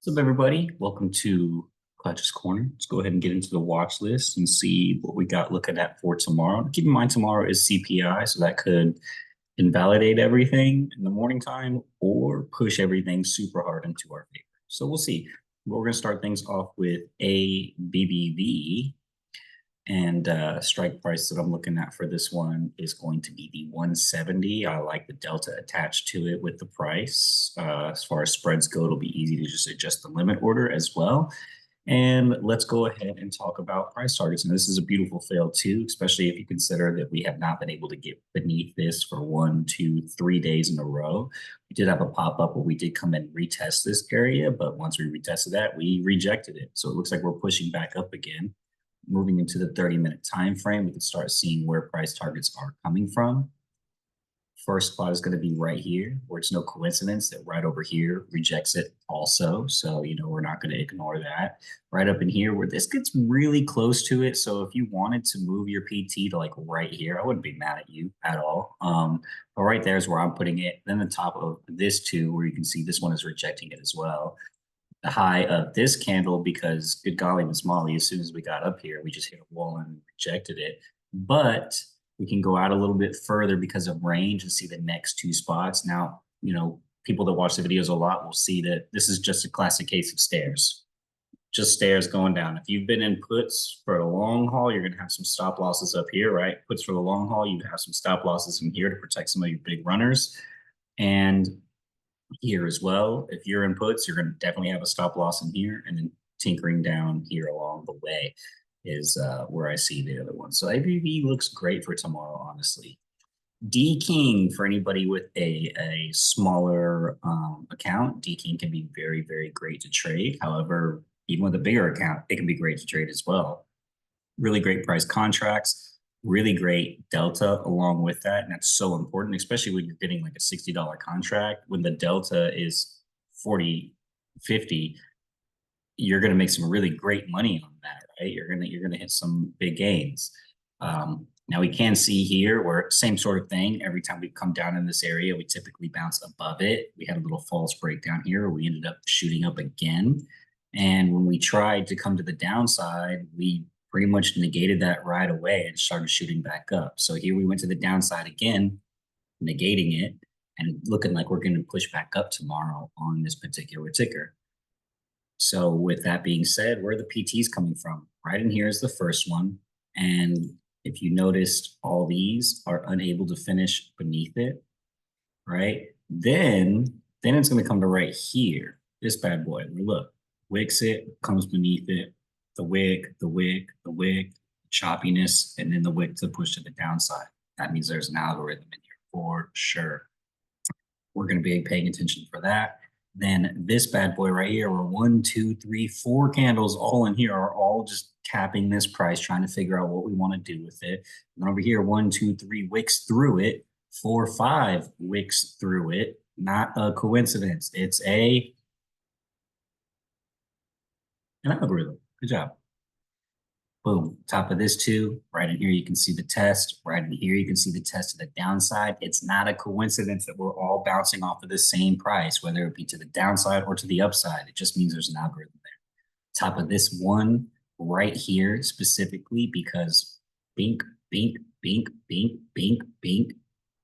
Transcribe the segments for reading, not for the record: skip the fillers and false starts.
What's up, everybody? Welcome to Clutch's Corner. Let's go ahead and get into the watch list and see what we got looking at for tomorrow. Keep in mind, tomorrow is CPI, so that could invalidate everything in the morning time or push everything super hard into our favor. So we'll see. We're going to start things off with ABBV. And strike price that I'm looking at for this one is going to be the 170. I like the delta attached to it with the price. As far as spreads go, it'll be easy to just adjust the limit order as well. And let's go ahead and talk about price targets. And this is a beautiful fail too, especially if you consider that we have not been able to get beneath this for 1, 2, 3 days in a row. We did have a pop-up where we did come and retest this area, but once we retested that, we rejected it. So it looks like we're pushing back up again. Moving into the 30-minute time frame, we can start seeing where price targets are coming from. First spot is going to be right here, where it's no coincidence that right over here rejects it also. So, we're not going to ignore that. Right up in here where this gets really close to it. So if you wanted to move your PT to like right here, I wouldn't be mad at you at all. But right there is where I'm putting it. Then the top of this too, where you can see this one is rejecting it as well. The high of this candle, because good golly, Miss Molly, as soon as we got up here, we just hit a wall and rejected it. But we can go out a little bit further because of range and see the next two spots. Now, people that watch the videos a lot will see that this is just a classic case of stairs. Just stairs going down. If you've been in puts for a long haul, you're going to have some stop losses up here, right? Puts for the long haul, you have some stop losses in here to protect some of your big runners. And here as well, if you're in puts, you're going to definitely have a stop loss in here, and then tinkering down here along the way is where I see the other one. So ABBV looks great for tomorrow, honestly. DKNG, for anybody with a smaller account, DKNG can be very, very great to trade. However, even with a bigger account, it can be great to trade as well. Really great price contracts. Really great delta along with that. And that's so important, especially when you're getting like a $60 contract. When the delta is 40, 50, you're going to make some really great money on that, right? You're going to hit some big gains. Now we can see here where same sort of thing. Every time we come down in this area, we typically bounce above it. We had a little false breakdown here. We ended up shooting up again. And when we tried to come to the downside, we pretty much negated that right away and started shooting back up. So here we went to the downside again, negating it, and looking like we're going to push back up tomorrow on this particular ticker. So with that being said, where are the PTs coming from? Right in here is the first one. And if you noticed, all these are unable to finish beneath it, right? Then it's going to come to right here, this bad boy. Look, wicks it, comes beneath it, the wick, choppiness, and then the wick to push to the downside. That means there's an algorithm in here for sure. We're going to be paying attention for that. Then this bad boy right here, where 1, 2, 3, 4 candles all in here are all just tapping this price, trying to figure out what we want to do with it. And over here, 1, 2, 3 wicks through it, 4, 5 wicks through it. Not a coincidence. It's an algorithm. Good job. Boom, top of this too. Right in here, you can see the test. Right in here, you can see the test to the downside. It's not a coincidence that we're all bouncing off of the same price, whether it be to the downside or to the upside. It just means there's an algorithm there. Top of this one right here specifically, because bink, bink, bink, bink, bink, bink,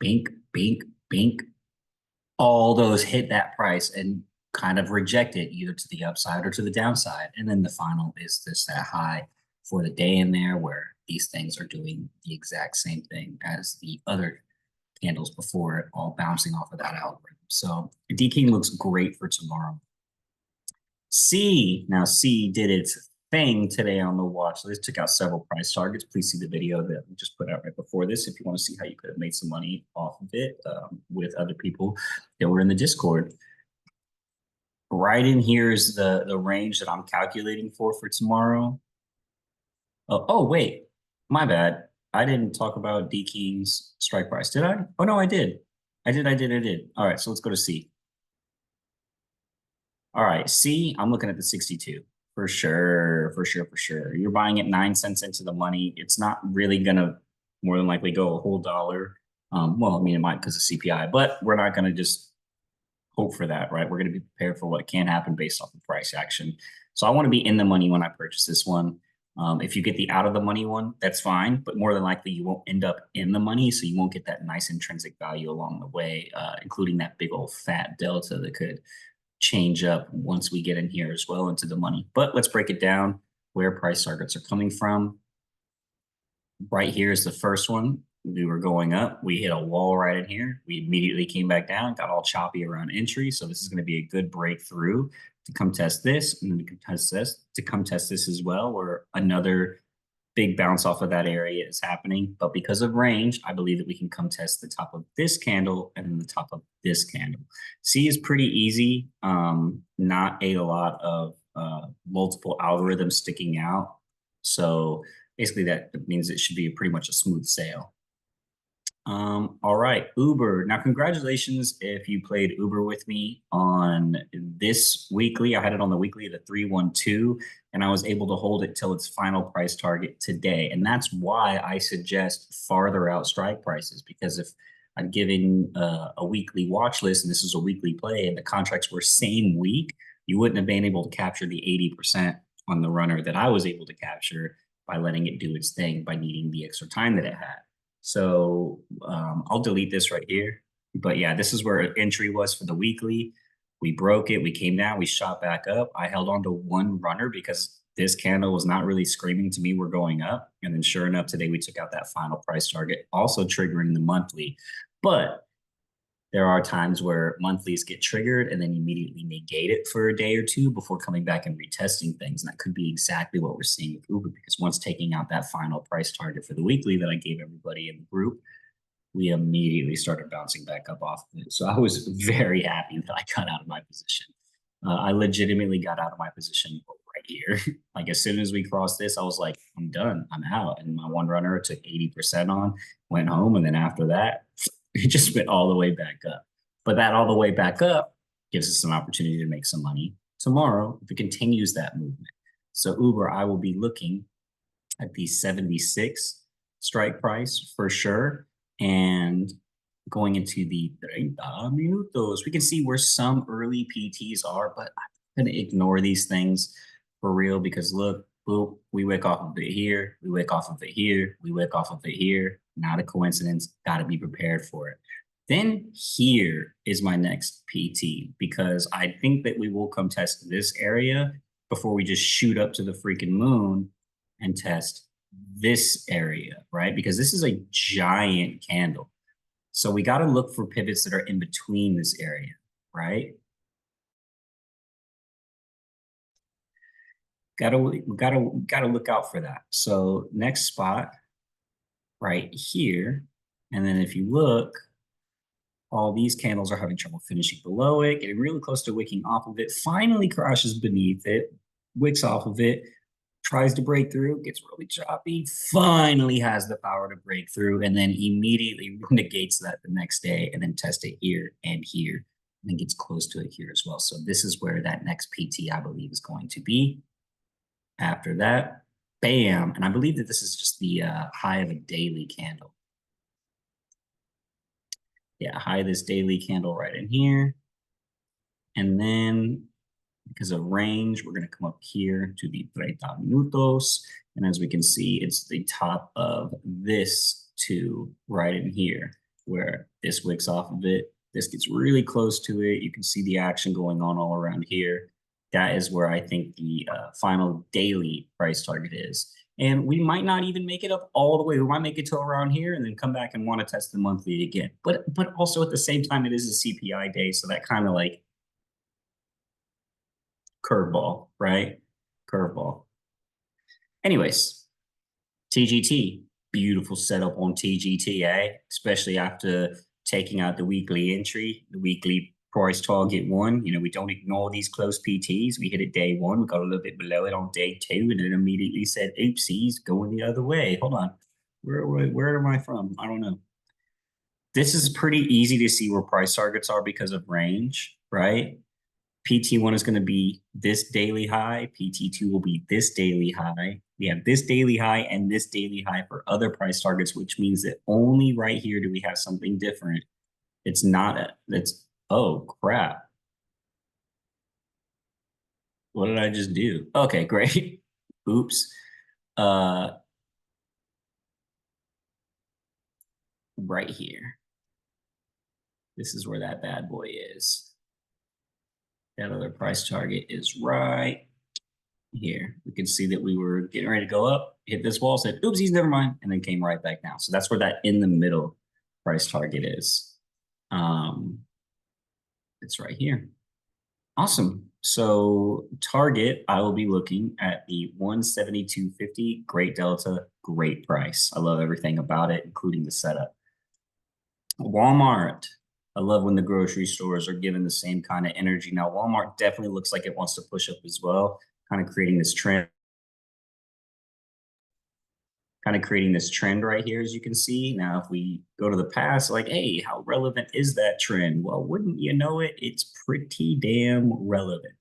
bink, bink, bink. All those hit that price and kind of reject it either to the upside or to the downside. And then the final is that high for the day in there, where these things are doing the exact same thing as the other candles before it, all bouncing off of that algorithm. So DKNG looks great for tomorrow. C did its thing today on the watch list, took out several price targets. Please see the video that we just put out right before this if you want to see how you could have made some money off of it with other people that were in the Discord. Right in here is the range that I'm calculating for tomorrow. Oh, wait, my bad. I didn't talk about DKNG's strike price, did I? Oh, no, I did. I did. All right, so let's go to C. All right, C, I'm looking at the 62. For sure. You're buying it 9 cents into the money. It's not really going to more than likely go a whole dollar. Well, I mean, it might because of CPI, but we're not going to just hope for that, right? We're going to be prepared for what can happen based off of price action. So I want to be in the money when I purchase this one. If you get the out of the money one, that's fine, but more than likely you won't end up in the money, so you won't get that nice intrinsic value along the way, including that big old fat delta that could change up once we get in here as well into the money. But let's break it down where price targets are coming from. Right here is the first one. We were going up. We hit a wall right in here. We immediately came back down, got all choppy around entry. So this is going to be a good breakthrough to come test this, and then to come test this as well, where another big bounce off of that area is happening. But because of range, I believe that we can come test the top of this candle and then the top of this candle. C is pretty easy. Not a lot of multiple algorithms sticking out. So basically that means it should be pretty much a smooth sail. All right, Uber. Now, congratulations if you played Uber with me on this weekly. I had it on the weekly at a 312, and I was able to hold it till its final price target today. And that's why I suggest farther out strike prices, because if I'm giving a weekly watch list and this is a weekly play and the contracts were same week, you wouldn't have been able to capture the 80% on the runner that I was able to capture by letting it do its thing, by needing the extra time that it had. So I'll delete this right here. But yeah, this is where entry was for the weekly. We broke it. We came down. We shot back up. I held on to one runner because this candle was not really screaming to me we're going up. And then sure enough, today we took out that final price target, also triggering the monthly. But there are times where monthlies get triggered and then immediately negate it for a day or two before coming back and retesting things. And that could be exactly what we're seeing with Uber, because once taking out that final price target for the weekly that I gave everybody in the group, we immediately started bouncing back up off of it. So I was very happy that I got out of my position. I legitimately got out of my position right here. Like as soon as we crossed this, I was like, I'm done, I'm out. And my one runner took 80% on, went home. And then after that, it just went all the way back up. But that all the way back up gives us an opportunity to make some money tomorrow if it continues that movement. So Uber, I will be looking at the 76 strike price for sure. And going into the 30 minutos, we can see where some early PTs are, but I'm going to ignore these things for real because look, boop, we wick off of it here, we wick off of it here, we wick off of it here. Not a coincidence, got to be prepared for it. Then here is my next PT, because I think that we will come test this area before we just shoot up to the freaking moon and test this area, right? Because this is a giant candle. So we got to look for pivots that are in between this area, right? Gotta look out for that. So next spot right here, and then if you look, all these candles are having trouble finishing below it, getting really close to wicking off of it, finally crashes beneath it, wicks off of it, tries to break through, gets really choppy, finally has the power to break through, and then immediately negates that the next day, and then test it here and here, and then gets close to it here as well. So this is where that next PT, I believe, is going to be. After that, bam, and I believe that this is just the high of a daily candle. Yeah, high of this daily candle right in here. And then because of range, we're going to come up here to the 30 minutos. And as we can see, it's the top of this two right in here, where this wicks off of it. This gets really close to it. You can see the action going on all around here. That is where I think the final daily price target is. And we might not even make it up all the way. We might make it to around here and then come back and want to test the monthly again. But also at the same time, it is a CPI day. So that kind of like curveball, right? Curveball. Anyways, TGT, beautiful setup on TGT, eh? Especially after taking out the weekly entry, the weekly price target one. You know, we don't ignore these close PTs. We hit it day one, we got a little bit below it on day two, and then immediately said, oopsies, going the other way. Hold on. Where am I from? I don't know. This is pretty easy to see where price targets are because of range, right? PT1 is going to be this daily high. PT2 will be this daily high. We have this daily high and this daily high for other price targets, which means that only right here do we have something different. It's not, oh crap. What did I just do? Okay, great. Oops. Uh, right here. This is where that bad boy is. That other price target is right here. We can see that we were getting ready to go up, hit this wall, said, oopsies, never mind, and then came right back down. So that's where that in the middle price target is. It's right here. Awesome. So target, I will be looking at the 172.50. Great delta, great price. I love everything about it, including the setup. Walmart. I love when the grocery stores are given the same kind of energy. Now, Walmart definitely looks like it wants to push up as well, kind of creating this trend. Right here, as you can see. Now, if we go to the past, like, hey, how relevant is that trend? Well, wouldn't you know it? It's pretty damn relevant,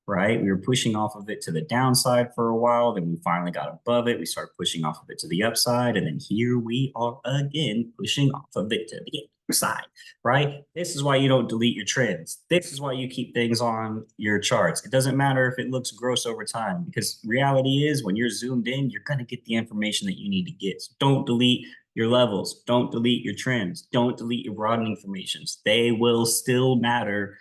right? We were pushing off of it to the downside for a while. Then we finally got above it. We started pushing off of it to the upside. And then here we are again, pushing off of it to the upside, right? This is why you don't delete your trends. This is why you keep things on your charts. It doesn't matter if it looks gross over time, because reality is when you're zoomed in, you're going to get the information that you need to get. So don't delete your levels. Don't delete your trends. Don't delete your broadening formations. They will still matter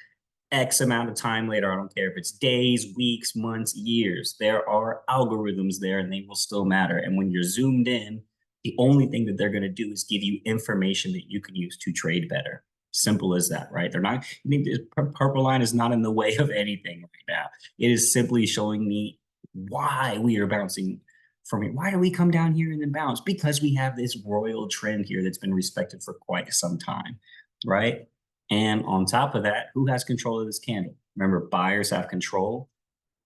X amount of time later. I don't care if it's days, weeks, months, years. There are algorithms there and they will still matter. And when you're zoomed in, the only thing that they're going to do is give you information that you can use to trade better. Simple as that, right? They're not, I mean, this purple line is not in the way of anything right now. It is simply showing me why we are bouncing from here. Why do we come down here and then bounce? Because we have this royal trend here that's been respected for quite some time, right? And on top of that, who has control of this candle? Remember, buyers have control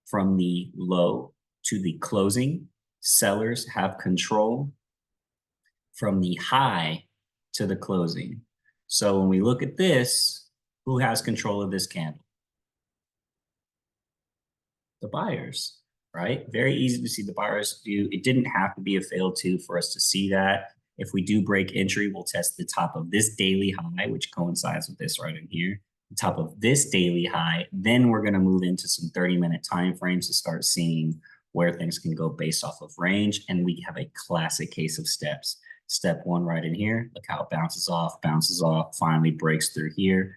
from the low to the closing. Sellers have control from the high to the closing. So when we look at this, who has control of this candle? The buyers, right? Very easy to see the buyers do. It didn't have to be a fail to for us to see that. If we do break entry, we'll test the top of this daily high, which coincides with this right in here, the top of this daily high. Then we're going to move into some 30-minute time frames to start seeing where things can go based off of range. And we have a classic case of steps. Step one right in here. Look how it bounces off, finally breaks through here.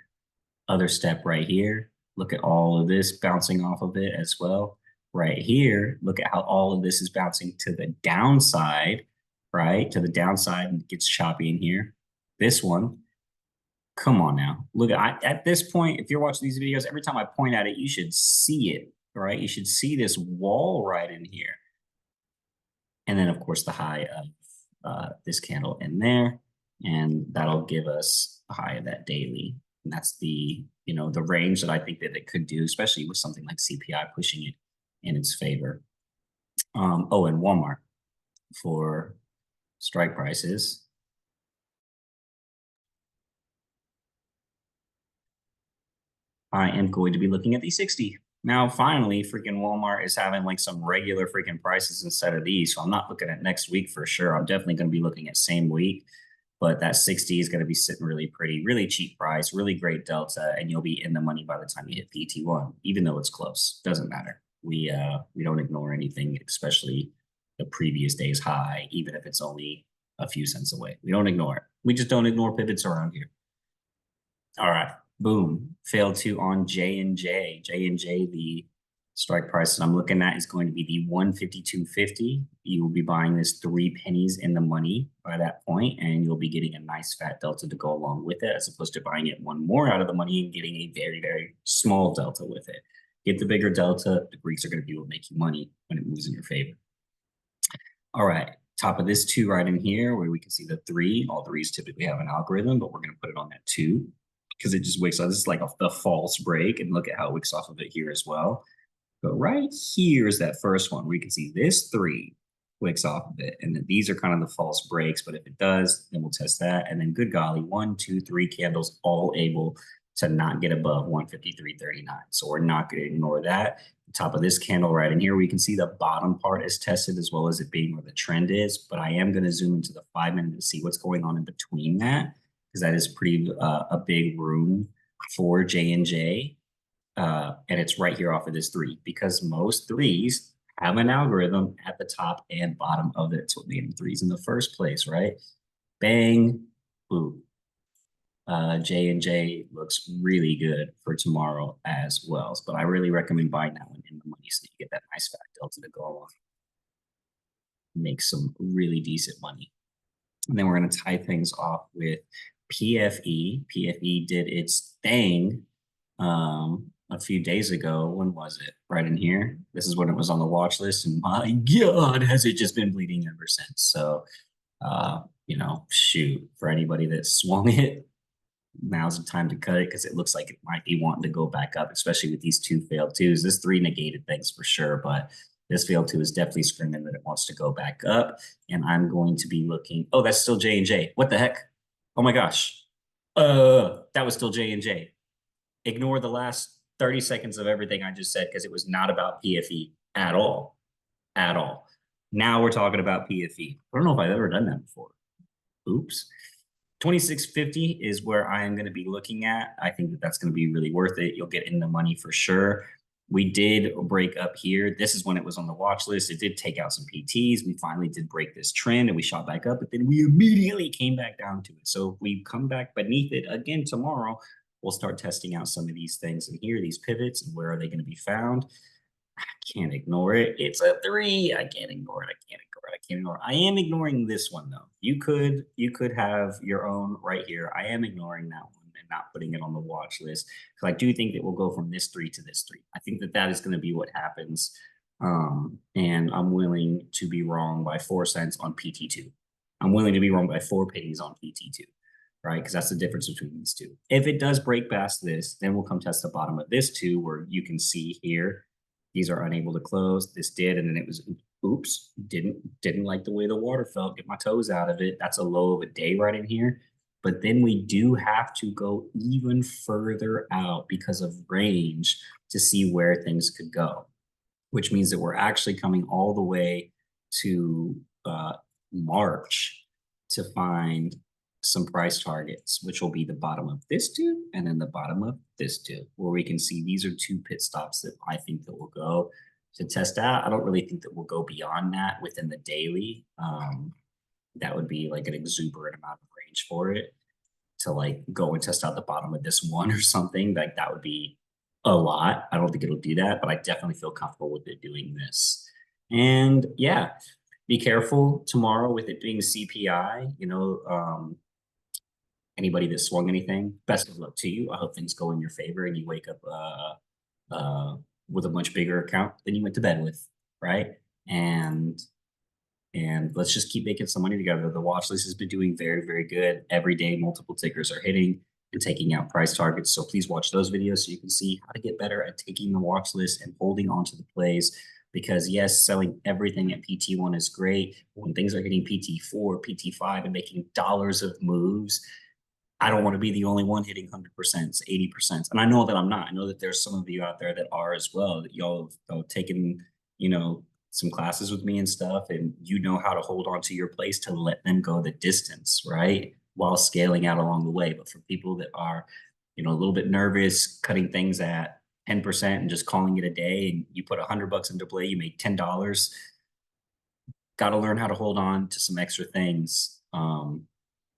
Other step right here. Look at all of this bouncing off of it as well. Right here, look at how all of this is bouncing to the downside, right? To the downside, and it gets choppy in here. This one, come on now. Look, at this point, if you're watching these videos, every time I point at it, you should see it, right? You should see this wall right in here. And then, of course, the high of this candle in there. And that'll give us a high of that daily. And that's the, you know, the range that I think that it could do, especially with something like CPI pushing it in its favor. Oh, and Walmart for strike prices. I am going to be looking at the 60. Now, finally, freaking Walmart is having like some regular freaking prices instead of these. So I'm not looking at next week for sure. I'm definitely going to be looking at same week. But that 60 is going to be sitting really pretty, really cheap price, really great delta, and you'll be in the money by the time you hit PT1, even though it's close. Doesn't matter. We don't ignore anything, especially the previous day's high, even if it's only a few cents away. We don't ignore it. We just don't ignore pivots around here. All right, boom. Failed to on JNJ. JNJ, the strike price that I'm looking at is going to be the 152.50. You will be buying this 3 pennies in the money by that point, and you'll be getting a nice fat delta to go along with it, as opposed to buying it one more out of the money and getting a very, very small delta with it. Get the bigger delta. The Greeks are going to be able to make you money when it moves in your favor. All right, top of this 2 right in here, where we can see the 3. All 3s typically have an algorithm, but we're going to put it on that 2 because it just wicks off. This is like a false break, and look at how it wicks off of it here as well. But right here is that first one where you can see this 3 wicks off of it. And then these are kind of the false breaks. But if it does, then we'll test that. And then good golly, 1, 2, 3 candles all able to not get above 153.39. So we're not going to ignore that. The top of this candle right in here, we can see the bottom part is tested as well as it being where the trend is. But I am going to zoom into the 5-minute to see what's going on in between that, because that is pretty a big room for JNJ. and it's right here off of this three because most threes have an algorithm at the top and bottom of it. It's what made them threes in the first place, right? Bang, boom. JNJ looks really good for tomorrow as well. But I really recommend buying that one in the money so that you get that nice fat delta to go along. Make some really decent money. And then we're going to tie things off with PFE. PFE did its thing a few days ago. When was it? Right in here. This is when it was on the watch list. And my God, has it just been bleeding ever since. So, you know, shoot, for anybody that swung it, now's the time to cut it because it looks like it might be wanting to go back up, especially with these two failed twos. This three negated things for sure, but this failed two is definitely screaming that it wants to go back up. And I'm going to be looking. Oh, that's still J&J. What the heck? Oh my gosh. That was still J&J. Ignore the last 30 seconds of everything I just said because it was not about PFE at all. At all. Now we're talking about PFE. I don't know if I've ever done that before. Oops. 2650 is where I am going to be looking at. I think that that's going to be really worth it. You'll get in the money for sure. We did break up here. This is when it was on the watch list. It did take out some PTs. We finally did break this trend and we shot back up, but then we immediately came back down to it. So if we come back beneath it again tomorrow, we'll start testing out some of these things in here, these pivots, and where are they going to be found? I can't ignore it. It's a three. I can't ignore it. I can't ignore it. I can't ignore it. I am ignoring this one though. You could have your own right here. I am ignoring that one and not putting it on the watch list because I do think that we'll go from this three to this three. I think that that is going to be what happens. And I'm willing to be wrong by 4 cents on PT2. I'm willing to be wrong by 4 pennies on PT2. Right? Because that's the difference between these two. If it does break past this, then we'll come test the bottom of this too, where you can see here these are unable to close. This did, and then it was oops, didn't like the way the water felt. Get my toes out of it. That's a low of a day right in here. But then we do have to go even further out because of range to see where things could go, which means that we're actually coming all the way to March to find some price targets, which will be the bottom of this tube and then the bottom of this tube, where we can see these are 2 pit stops that I think that will go to test out. I don't really think that we'll go beyond that within the daily. That would be like an exuberant amount of range for it to like go and test out the bottom of this one or something. Like that would be a lot. I don't think it'll do that, but I definitely feel comfortable with it doing this. And yeah, be careful tomorrow with it being CPI, you know, anybody that swung anything, best of luck to you. I hope things go in your favor and you wake up with a much bigger account than you went to bed with, right? And let's just keep making some money together. The watch list has been doing very, very good. Every day, multiple tickers are hitting and taking out price targets. So please watch those videos so you can see how to get better at taking the watch list and holding on to the plays. Because yes, selling everything at PT1 is great. When things are hitting PT4, PT5 and making dollars of moves, I don't want to be the only one hitting 100%, 80%. And I know that I'm not. I know that there's some of you out there that are as well, that y'all have taken, you know, some classes with me and stuff, and you know how to hold on to your place to let them go the distance, right? While scaling out along the way. But for people that are, you know, a little bit nervous, cutting things at 10% and just calling it a day, and you put $100 into play, you make $10. Got to learn how to hold on to some extra things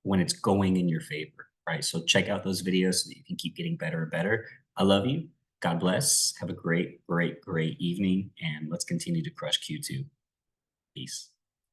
when it's going in your favor. Right. So check out those videos so that you can keep getting better and better. I love you. God bless. Have a great, great, great evening. And let's continue to crush Q2. Peace.